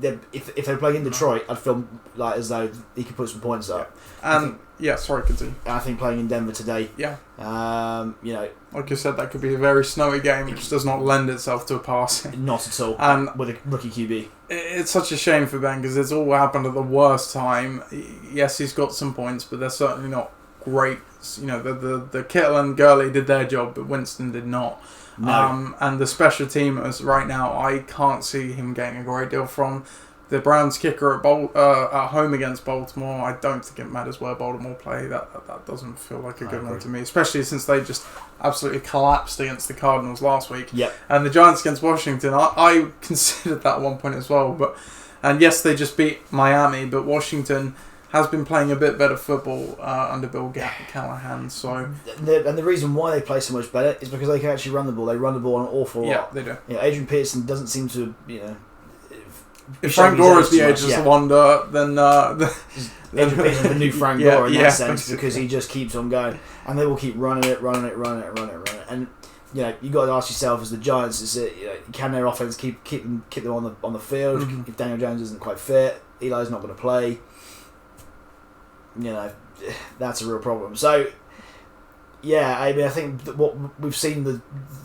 if they're playing in Detroit, I'd feel like as though he could put some points up. Continue. I think playing in Denver today, like you said, that could be a very snowy game, which does not lend itself to a passing. Not at all. And with a rookie QB, it's such a shame for Ben because it's all happened at the worst time. Yes, he's got some points, but they're certainly not great. The Kittle and Gurley did their job, but Winston did not. No. And the special teamers right now, I can't see him getting a great deal from. The Browns kicker at home against Baltimore, I don't think it matters where Baltimore play. That doesn't feel like a good one to me, especially since they just absolutely collapsed against the Cardinals last week. Yep. And the Giants against Washington, I considered that at one point as well. And yes, they just beat Miami, but Washington has been playing a bit better football under Bill Callahan. So, and the reason why they play so much better is because they can actually run the ball. They run the ball an awful lot. Yeah, they do. Adrian Peterson doesn't seem to, If Frank Gore is the ageless wonder, then Adrian Peterson's the new Frank Gore in that sense because he just keeps on going, and they will keep running it, and you got to ask yourself as the Giants: is it can their offense keep them on the field? Mm-hmm. If Daniel Jones isn't quite fit, Eli's not going to play. That's a real problem. So, I mean, I think that what we've seen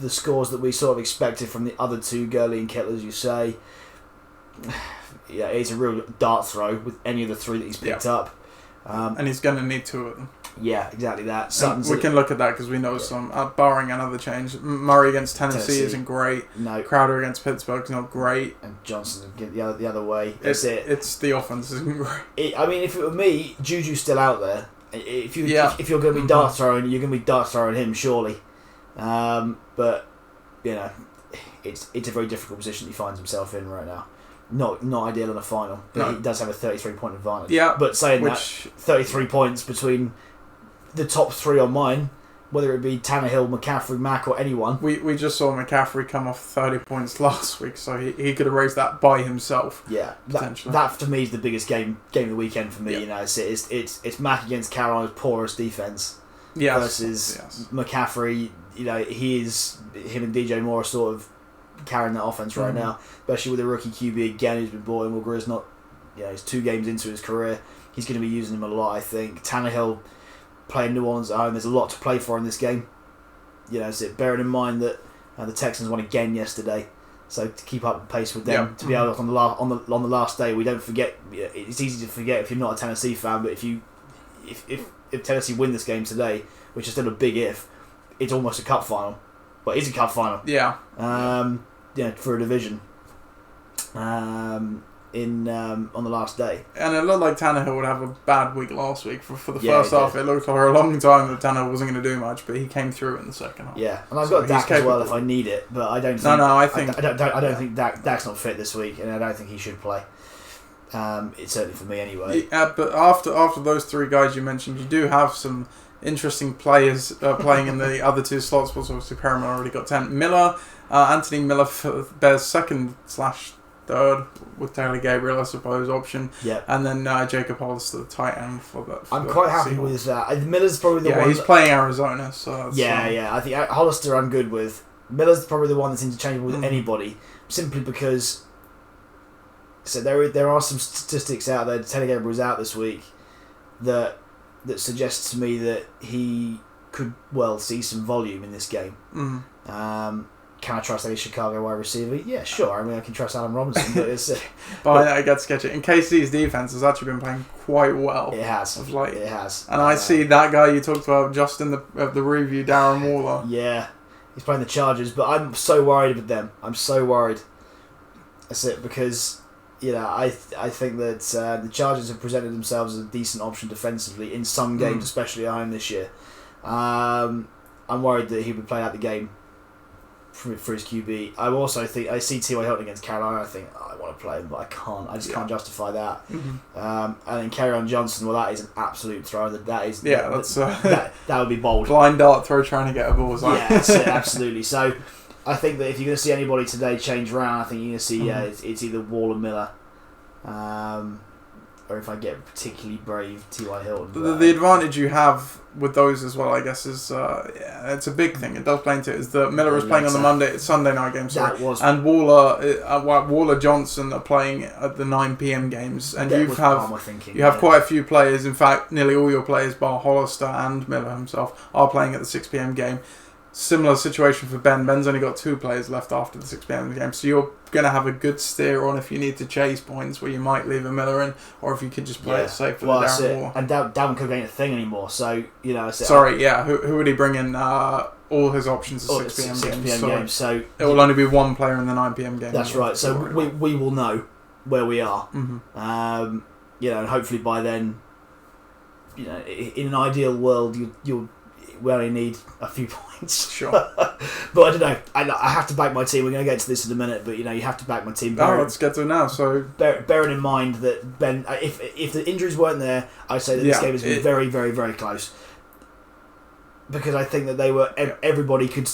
the scores that we sort of expected from the other two, Gurley and Kettler, as you say. It's a real dart throw with any of the three that he's picked up. And he's going to need two of them. Yeah, exactly that. We can look at that because we know some, barring another change. Murray against Tennessee isn't great. No. Crowder against Pittsburgh's not great. And Johnson the other way. It's the offense isn't great. I mean, if it were me, Juju's still out there. If you're going to be dart throwing, you're going to be dart throwing him surely. But it's a very difficult position he finds himself in right now. Not ideal in a final, but he does have a 33-point advantage. Yeah, but saying that, 33 points between the top three on mine, whether it be Tannehill, McCaffrey, Mack, or anyone. We just saw McCaffrey come off 30 points last week, so he could have raised that by himself. Yeah, that to me is the biggest game of the weekend for me. Yep. It's Mack against Carolina's poorest defense versus McCaffrey. Him and DJ Moore are sort of carrying that offense right now, especially with a rookie QB again who's been brought in. Well, Grizz not, he's 2 games into his career. He's going to be using him a lot, I think. Tannehill playing New Orleans at home. There's a lot to play for in this game. Bearing in mind that the Texans won again yesterday, so to keep up the pace with them, to be able to, on the last day, we don't forget. It's easy to forget if you're not a Tennessee fan, but if Tennessee win this game today, which is still a big if, it's almost a cup final. Well, it's a cup final. Yeah. For a division. On the last day. And it looked like Tannehill would have a bad week last week. For the first half, it looked like for a long time that Tannehill wasn't going to do much, but he came through in the second half. Yeah, and I've got Dak as well if I need it, but I don't think... I don't think Dak's not fit this week, and I don't think he should play. It's certainly for me anyway. Yeah, but after those 3 guys you mentioned, you do have some interesting players playing in the other 2 slots. Obviously, Perriman already got 10. Anthony Miller for Bears' second/third with Taylor Gabriel, I suppose, option. Yeah. And then Jacob Hollister, the tight end for that. I'm quite happy with that. Miller's probably the one. Yeah, he's playing Arizona, so. I think Hollister I'm good with. Miller's probably the one that's interchangeable with anybody, simply because. So there are some statistics out there. Taylor Gabriel's out this week that suggests to me that he could see some volume in this game. Can I trust any Chicago wide receiver? Yeah, sure. I mean, I can trust Allen Robinson, but it's... but I get sketchy. And KC's defense has actually been playing quite well. It has. Of late. It has. And I see that guy you talked about just in the review, Darren Waller. Yeah. He's playing the Chargers, but I'm so worried with them. I'm so worried. That's it, because... I think that the Chargers have presented themselves as a decent option defensively in some games, especially at home this year. I'm worried that he would play out the game for his QB. I also think I see T.Y. Hilton against Carolina. I think I want to play him, but I can't. I just can't justify that. And then Kerryon Johnson. Well, that is an absolute throw. That is that would be bold. Blind dart throw trying to get a ball. Yeah, that's it, absolutely. So. I think that if you're going to see anybody today change around, I think you're going to see it's either Wall or Miller, or if I get particularly brave, T.Y. Hilton. The advantage you have with those as well, I guess, is it's a big thing. It does play into it. Is that Miller is playing on the Sunday night game, and Waller Johnson are playing at the 9 p.m. games, and you have quite a few players. In fact, nearly all your players, bar Hollister and Miller himself, are playing at the 6 p.m. game. Similar situation for Ben. Ben's only got 2 players left after the 6 p.m. game, so you're going to have a good steer on if you need to chase points where you might leave a Miller in, or if you could just play it safe for Darren Waller. And Dalvin Cook ain't a thing anymore, so who would he bring in? All his options are 6 p.m. games. So it will only be 1 player in the 9 p.m. game. That's right. So we will know where we are. And hopefully by then, in an ideal world, we only need a few points. Sure. But I don't know. I have to back my team. We're going to get to this in a minute, but you have to back my team. Let's get to it now. So bearing in mind that Ben, if the injuries weren't there, I'd say that this game has been very, very, very close. Because I think that everybody could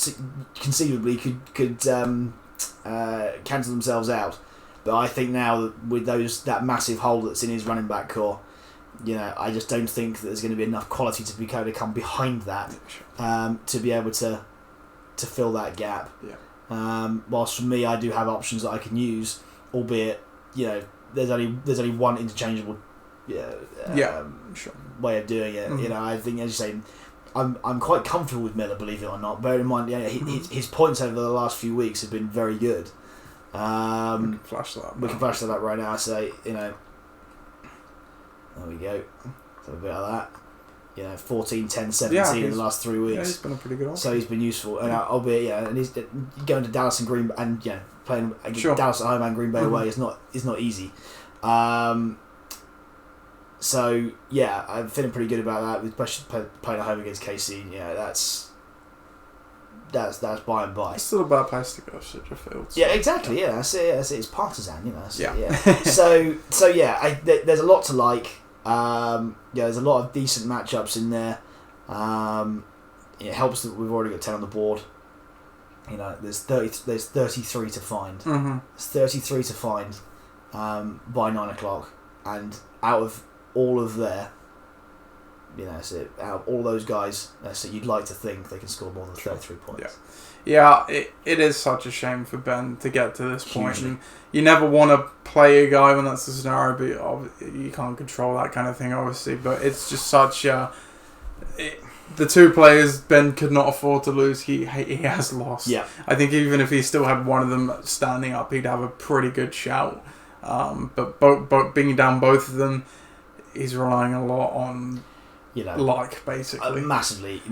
conceivably could cancel themselves out. But I think now that with that massive hole that's in his running back core, I just don't think that there's going to be enough quality to be able to come behind that to be able to fill that gap. Whilst for me, I do have options that I can use, albeit there's only one interchangeable way of doing it. I think, as you say, I'm quite comfortable with Miller, believe it or not. Bear in mind, his points over the last few weeks have been very good. We can flash that up right now. So there we go. So a bit of that. 14, 10, 17 in the last 3 weeks. Yeah, he's been a pretty good option. So he's been useful. And albeit, and he's going to Dallas and Green Bay, and playing Dallas at home and Green Bay away is not easy. So yeah, I'm feeling pretty good about that. Especially playing at home against KC. Yeah, that's by and by. It's still a bad place to go, Field. Yeah, exactly. Yeah, that's it. It's partisan, So, yeah. So yeah, there's a lot to like. There's a lot of decent matchups in there. It helps that we've already got 10 on the board. There's 33 to find. Mm-hmm. There's 33 to find by 9 o'clock, and out of all of there, so out of all those guys, so you'd like to think they can score more than 33 points. Yeah, it is such a shame for Ben to get to this point. And you never want to play a guy when that's the scenario, but you can't control that kind of thing, obviously. But it's just such the two players Ben could not afford to lose. He has lost. Yeah, I think even if he still had one of them standing up, he'd have a pretty good shout. But being down both of them, he's relying a lot on basically massively.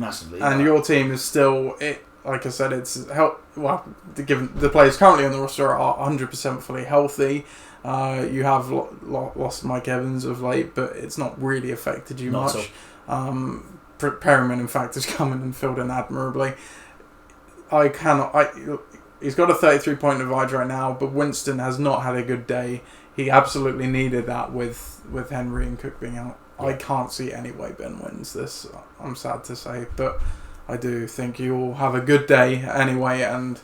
And your team is still like I said, it's given the players currently on the roster are 100% fully healthy. You have lost Mike Evans of late, but it's not really affected you much. Perryman, in fact, has come in and filled in admirably. He's got a 33-point divide right now, but Winston has not had a good day. He absolutely needed that with Henry and Cook being out. Yeah. I can't see any way Ben wins this. I'm sad to say, but I do think you'll have a good day anyway, and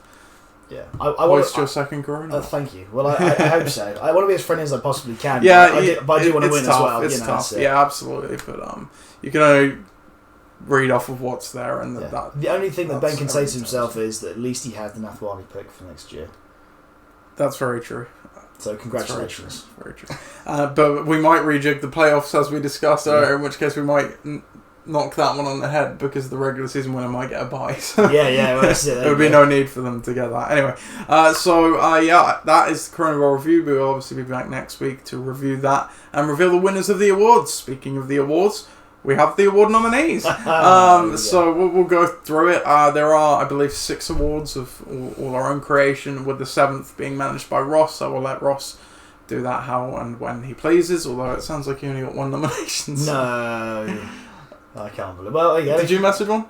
I hoist your second corona. Thank you. Well, I hope so. I want to be as friendly as I possibly can. Yeah, but I do want to win tough. as well. It's tough. Yeah, absolutely. But you can only read off of what's there, and the only thing that Ben can say to himself is that at least he has the Nathwani pick for next year. That's very true. So congratulations. Very true. But we might rejig the playoffs as we discussed earlier, in which case we might knock that one on the head because the regular season winner might get a bye. So well, there would be no need for them to get that. Anyway, that is the Coronavirus review. We will obviously be back next week to review that and reveal the winners of the awards. Speaking of the awards, we have the award nominees. So we'll go through it. There are, I believe, 6 awards of all our own creation, with the 7th being managed by Ross. I will let Ross do that how and when he pleases, although it sounds like he only got 1 nomination. So. No. I can't believe it. Well, there you go. Did you message one?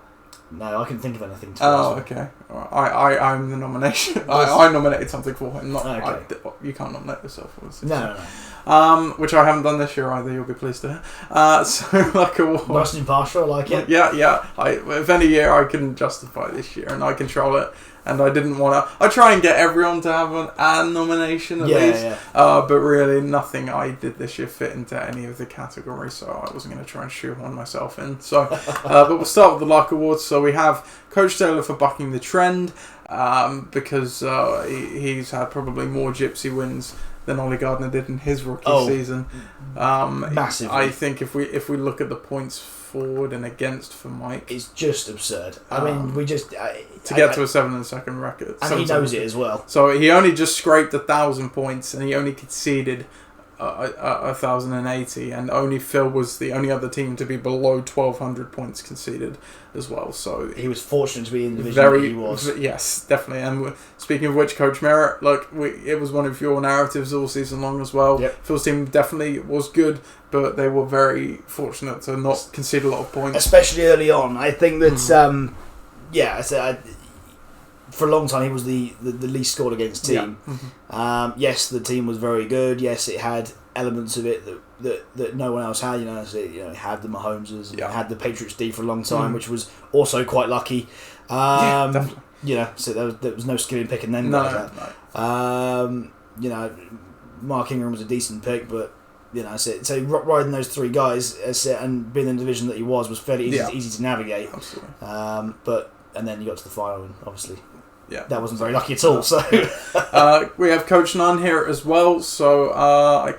No, I couldn't think of anything to okay. I'm the nomination. I nominated something for him. You can't nominate yourself. No. Which I haven't done this year either, you'll be pleased to hear. So, like award. Nice and impartial, I like it. Yeah. If any year I can justify this year and I control it, and I didn't want to... I try and get everyone to have a nomination at least. Yeah. But really, nothing I did this year fit into any of the categories, so I wasn't going to try and shoehorn myself in. So, but we'll start with the LOC Awards. So we have Coach Taylor for bucking the trend, because he's had probably more Gypsy wins than Ollie Gardner did in his rookie season. Massively. I think if we look at the points forward and against for Mike, it's just absurd. I mean, we just to get to a 7-2 record, and he knows it as well. So he only just scraped 1,000 points, and he only conceded 1,080, and only Phil was the only other team to be below 1,200 points conceded as well. So he was fortunate to be in the division that he was. Yes, definitely. And speaking of which, Coach Merritt, it was one of your narratives all season long as well. Yep. Phil's team definitely was good, but they were very fortunate to not concede a lot of points, especially early on. I think that for a long time he was the least scored against team. Yeah. Mm-hmm. Yes, the team was very good. Yes, it had elements of it that no one else had. It had the Mahomeses, and it had the Patriots D for a long time, which was also quite lucky. Definitely. So there was no skill in picking them. No. Mark Ingram was a decent pick, but so riding those 3 guys and being in the division that he was fairly easy to navigate. Absolutely. And then you got to the final, and obviously. Yeah, that wasn't very lucky at all. So we have Coach Nunn here as well. So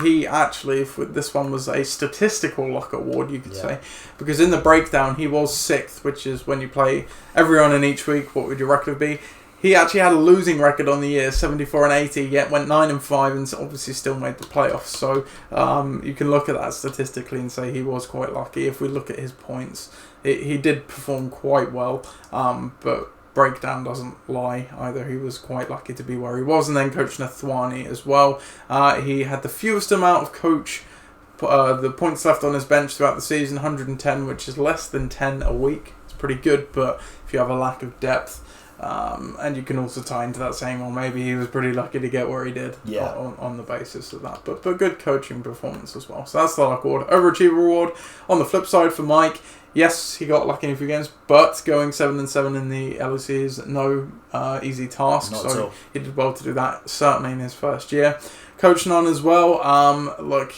he actually, this one was a statistical LOC award, you could say, because in the breakdown he was 6th, which is when you play everyone in each week. What would your record be? He actually had a losing record on the year, 74-80, yet went 9-5, and obviously still made the playoffs. So you can look at that statistically and say he was quite lucky. If we look at his points, he did perform quite well, but breakdown doesn't lie either. He was quite lucky to be where he was. And then Coach Nathwani as well. He had the fewest amount of coach The points left on his bench throughout the season, 110, which is less than 10 a week. It's pretty good, but if you have a lack of depth, and you can also tie into that saying, well, maybe he was pretty lucky to get where he did on the basis of that. But good coaching performance as well. So that's the LOC award. Overachiever award. On the flip side for Mike, yes, he got lucky in a few games, but going 7-7 in the LOC is no easy task. Not so at all. he did well to do that, certainly in his first year. Coach Nunn as well. Look,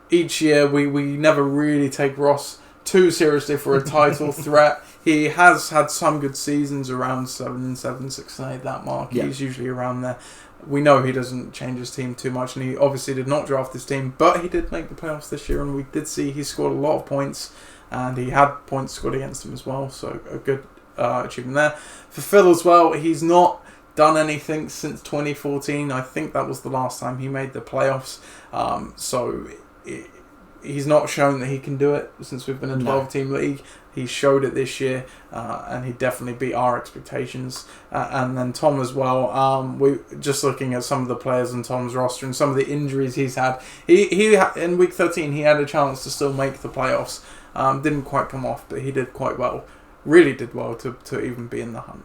each year we never really take Ross too seriously for a title threat. He has had some good seasons around 7-7, 6-8, that mark. Yeah. He's usually around there. We know he doesn't change his team too much, and he obviously did not draft his team, but he did make the playoffs this year, and we did see he scored a lot of points, and he had points scored against him as well, so a good achievement there. For Phil as well, he's not done anything since 2014. I think that was the last time he made the playoffs, he's not shown that he can do it since we've been a 12-team league. He showed it this year, and he definitely beat our expectations. And then Tom as well. We just looking at some of the players on Tom's roster and some of the injuries he's had. He in week 13 he had a chance to still make the playoffs. Didn't quite come off, but he did quite well. Really did well to even be in the hunt.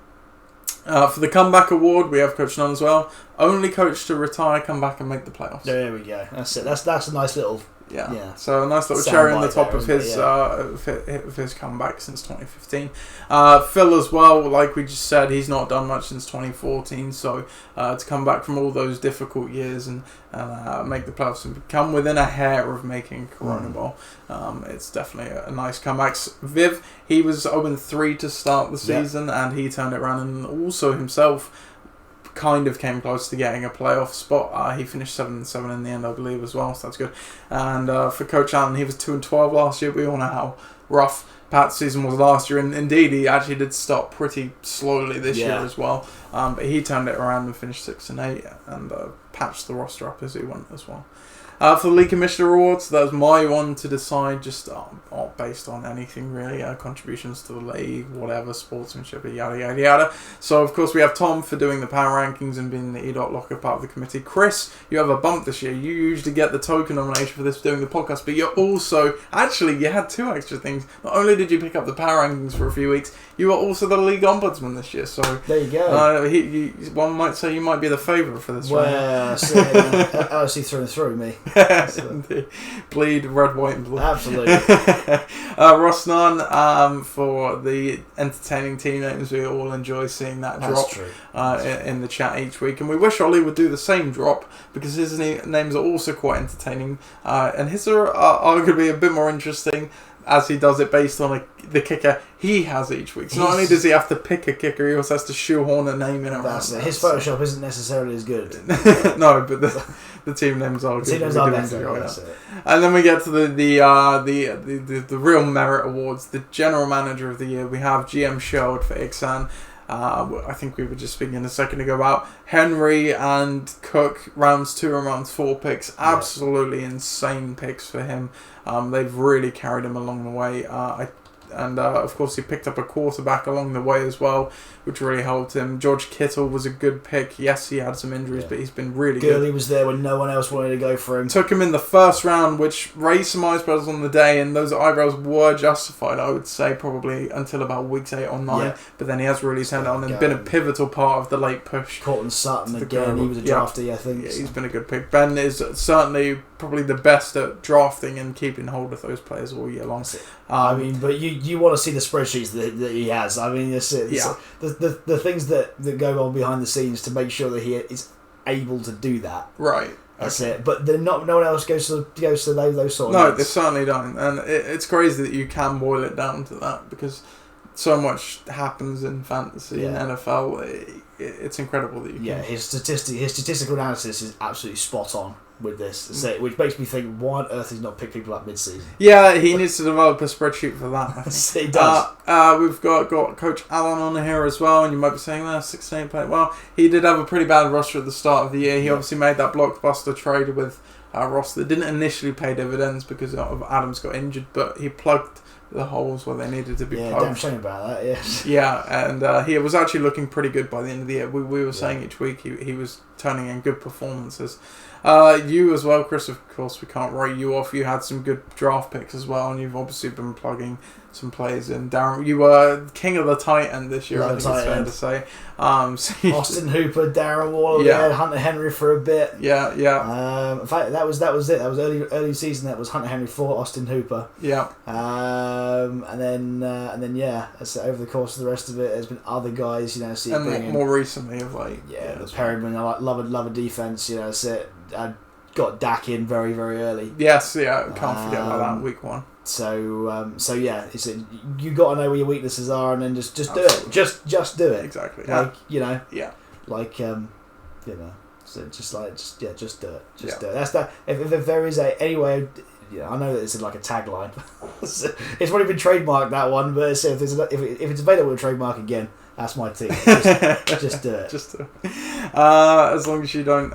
For the comeback award, we have Coach Nunn as well. Only coach to retire, come back and make the playoffs. There we go. That's it. That's a nice little. Yeah. So a nice little Sound cherry on the bite top there, of his comeback since 2015. Phil as well, like we just said, he's not done much since 2014. So to come back from all those difficult years and make the playoffs and come within a hair of making Corona Bowl, it's definitely a nice comeback. Viv, he was 0-3 to start the season, and he turned it around, and also himself kind of came close to getting a playoff spot. He finished 7-7 in the end, I believe, as well, so that's good. And for Coach Allen, he was 2-12 last year. We all know how rough Pat's season was last year, and indeed he actually did start pretty slowly this year as well. But he turned it around and finished 6-8 and patched the roster up as he went as well. For the League Commissioner Awards, that was my one to decide, just based on anything really, contributions to the league, whatever, sportsmanship, yada yada yada. So of course we have Tom for doing the power rankings and being the E.Locker part of the committee. Chris, you have a bump this year. You usually get the token nomination for this doing the podcast, but you're also, actually you had two extra things. Not only did you pick up the power rankings for a few weeks, you were also the league ombudsman this year. So there you go. One might say you might be the favourite for this one. Well, LOC through me. Bleed red, white and blue. Absolutely. Ross Nunn for the entertaining team names. We all enjoy seeing that drop in the chat each week, and we wish Ollie would do the same drop because his names are also quite entertaining, and his are arguably a bit more interesting, as he does it based on the kicker he has each week. So not only does he have to pick a kicker, he also has to shoehorn a name in around. That's it. His Photoshop isn't necessarily as good. No, but the team names are good. The team names are better. That's it. And then we get to the real merit awards. The General Manager of the Year. We have GM Sherwood for Ixan. I think we were just speaking a second ago about Henry and Cook, rounds 2 and rounds 4 picks. Absolutely insane picks for him. They've really carried him along the way. Of course, he picked up a quarterback along the way as well, which really helped him. George Kittle was a good pick. Yes, he had some injuries, but he's been really good. Gurley was there when no one else wanted to go for him. Took him in the first round, which raised some eyebrows on the day, and those eyebrows were justified, I would say, probably until about weeks 8 or 9. Yeah. But then he has really turned on and been a pivotal part of the late push. Cortland Sutton again, he was a draftee, I think. Yeah, he's been a good pick. Ben is certainly probably the best at drafting and keeping hold of those players all year long. I mean, but you want to see the spreadsheets that he has. I mean, the things that go on behind the scenes to make sure that he is able to do that. Right. That's it. But then no one else goes to those sort of No, they certainly don't. And it's crazy that you can boil it down to that, because so much happens in fantasy and NFL. It's incredible that you can. Yeah, his statistical analysis is absolutely spot on with this, which makes me think, why on earth he's not picked people up mid-season? Yeah, he needs to develop a spreadsheet for that, I think. He does. We've got Coach Allen on here as well, and you might be saying, 16 play. Well, he did have a pretty bad roster at the start of the year. He obviously made that blockbuster trade with Ross that didn't initially pay dividends because of Adams got injured, but he plugged the holes where they needed to be plugged. plugged. Damn shame about that, yes. Yeah, and he was actually looking pretty good by the end of the year. We were saying each week he was turning in good performances. You as well, Chris, of course, we can't write you off. You had some good draft picks as well, and you've obviously been plugging some players in. Darren, you were king of the tight end this year, I think it's fair to say. So Austin Hooper, Darren Waller, Hunter Henry for a bit. Yeah. In fact, that was it. That was early season. That was Hunter Henry for Austin Hooper. Yeah. And then over the course of the rest of it, there's been other guys, and more recently of late. Yeah, the Perryman. I love a defense. That's it. I got Dak in very, very early. Yes, can't forget about that week 1. So yeah, you got to know where your weaknesses are, and then just do it. Just do it. Exactly. So just do it. Just do it. That's that. If there is anyway, I know that it's like a tagline. It's probably been trademarked, that one, but if it's available to trademark again, that's my team. Just do it. Just do it. As long as you don't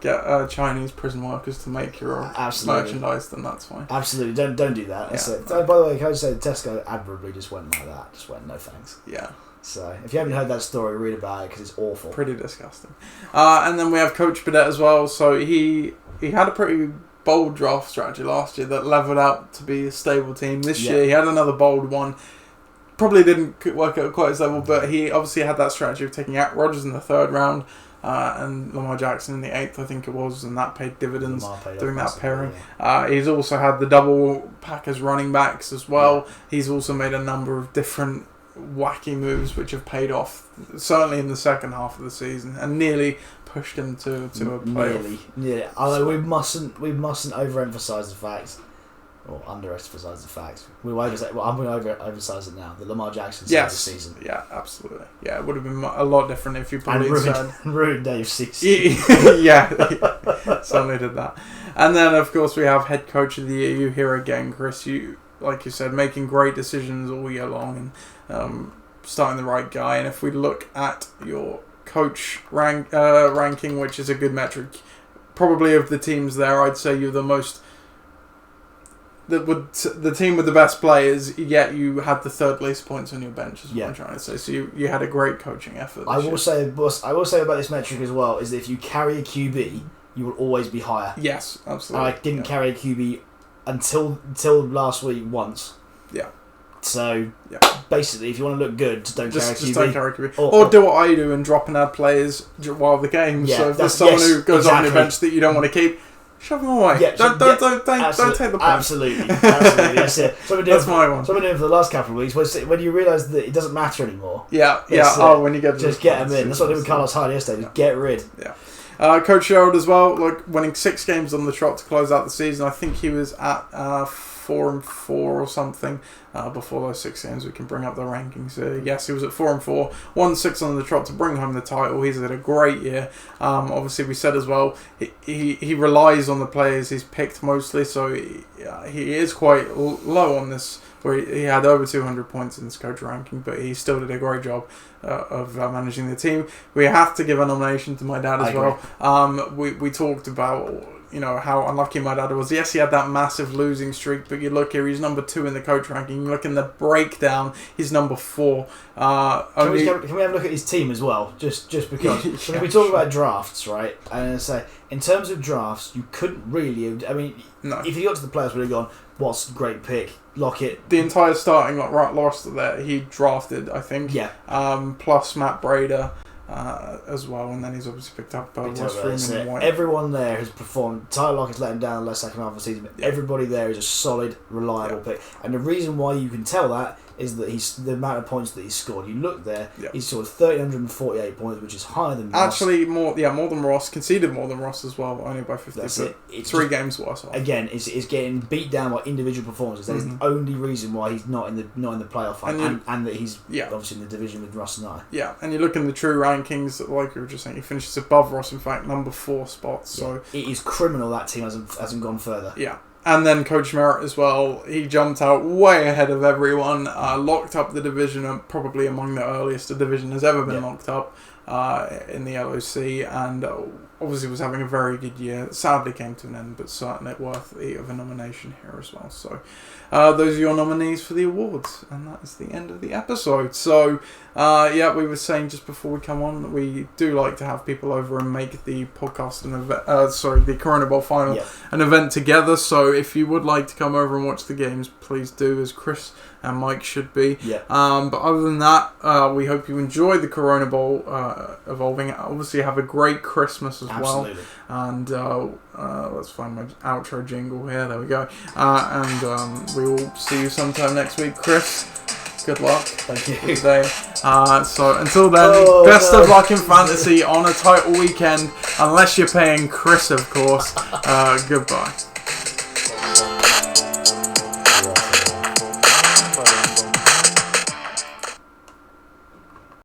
get Chinese prison workers to make your merchandise, then that's fine. Absolutely, don't do that. That's it. So, by the way, can I just say Tesco admirably just went like that. Just went, no thanks. Yeah. So if you haven't heard that story, read about it because it's awful. Pretty disgusting. And then we have Coach Bidette as well. So he had a pretty bold draft strategy last year that leveled out to be a stable team. This year he had another bold one. Probably didn't work out quite as level, but he obviously had that strategy of taking out Rodgers in the 3rd round and Lamar Jackson in the 8th, I think it was, and that paid dividends doing that pairing. He's also had the double Packers running backs as well. He's also made a number of different wacky moves which have paid off, certainly in the second half of the season, and nearly pushed him to a playoff. Yeah. Although we mustn't overemphasize the facts. Or underemphasize the facts. I'm going to overemphasize it now. The Lamar Jackson side of the season. Yeah, absolutely. Yeah, it would have been a lot different if you probably ruined Dave's season. Yeah, certainly did that. And then, of course, we have head coach of the year. You here again, Chris. You, like you said, making great decisions all year long and starting the right guy. And if we look at your coach ranking, which is a good metric, probably of the teams there, I'd say you're the most... The team with the best players, yet you had the 3rd least points on your bench, is what I'm trying to say. So you had a great coaching effort. I will say about this metric as well is that if you carry a QB, you will always be higher. Yes, absolutely. I didn't carry a QB until last week once. Yeah. So basically, if you want to look good, just don't carry a QB. Just don't carry a QB. Or do what I do and drop and add players while the game. Yeah, so if there's someone who goes on your bench that you don't want to keep, shove them away. Yeah, don't take the point. Absolutely. That's it. That's my one. So I've been doing for the last couple of weeks. When you realise that it doesn't matter anymore. Yeah. When you get just get them in. That's what I did with Carlos Hyde yesterday. Just get rid. Yeah. Coach Sherwood as well, winning 6 games on the trot to close out the season. I think he was at 4-4 or something. Before those 6 games, we can bring up the rankings. Yes, he was at 4-4, won 6 on the trot to bring home the title. He's had a great year. Obviously, we said as well, he relies on the players he's picked mostly, so he is quite low on this, where he had over 200 points in this coach ranking, but he still did a great job of managing the team. We have to give a nomination to my dad as well. We talked about how unlucky my dad was. Yes, he had that massive losing streak, but you look here, he's number 2 in the coach ranking. You look in the breakdown, he's number 4. Can we have a look at his team as well? Just because when we talk about drafts, right? And say in terms of drafts, you couldn't really. I mean, if you got to the players, would have gone, "What's a great pick? Lockett." The entire starting roster there, he drafted, I think. Yeah. Plus Matt Breda. As well, and then he's obviously picked up Ross Freeman and White. Everyone there has performed. Tyler Lockett's let him down in the second half of the season, but everybody there is a solid, reliable pick. And the reason why you can tell that is that the amount of points that he's scored. You look there, he's scored 1,348 points, which is higher than Ross. Actually, more than Ross. Conceded more than Ross as well, only by 50. That's it. It's 3 games worse off. Again, it's getting beat down by individual performances. That is the only reason why he's not in the playoff fight, and that he's obviously in the division with Ross and I. Yeah, and you look in the true rankings, like we were just saying, he finishes above Ross. In fact, number 4 spots. So it is criminal that team hasn't gone further. Yeah. And then Coach Merritt as well, he jumped out way ahead of everyone, locked up the division, and probably among the earliest the division has ever been locked up in the LOC, and obviously was having a very good year. Sadly came to an end, but certainly worthy of a nomination here as well. So those are your nominees for the awards, and that is the end of the episode. So we were saying just before we come on that we do like to have people over and make the podcast an event. The Corona Bowl final an event together. So if you would like to come over and watch the games, please do, as Chris and Mike should be. But other than that, we hope you enjoyed the Corona Bowl evolving. Obviously, have a great Christmas as well. And let's find my outro jingle here. There we go. And we will see you sometime next week, Chris. Good luck. Thank you. Good day. So until then, best of luck in fantasy on a title weekend, unless you're paying Chris, of course. Goodbye.